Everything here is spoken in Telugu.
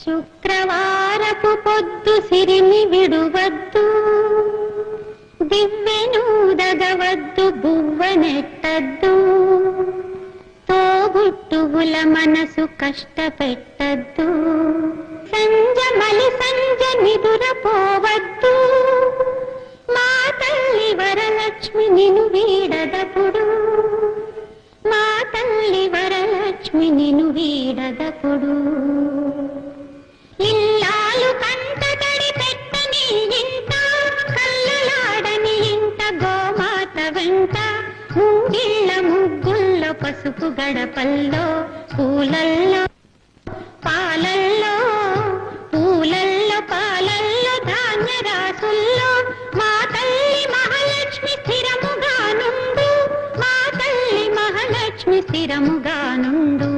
శుక్రవారపు పొద్దు సిరిని విడువద్దు, దివ్వెనూదగవద్దు, బువ్వనెట్టద్దు, తోబుట్టువుల మనసు కష్టపెట్టద్దు, సంజమలి సంజ నిదురపోవద్దు, మా తల్లి వరలక్ష్మి నిను వీడదపుడు, మా తల్లి వరలక్ష్మి నిను వీడదపుడు. ఇల్లాలు కంటతడి పెట్టని ఇంట, కల్లలాడని ఇంట, గోమాత వెంట, ముంగిళ్ళ ముగ్గుల్లో, పసుపు గడపల్లో, పూలల్లో పాలల్లో, పూలల్లో పాలల్లో, ధాన్య రాసుల్లో, మా తల్లి మహాలక్ష్మి స్థిరముగా నుండు, మా తల్లి మహాలక్ష్మి స్థిరముగా నుండు.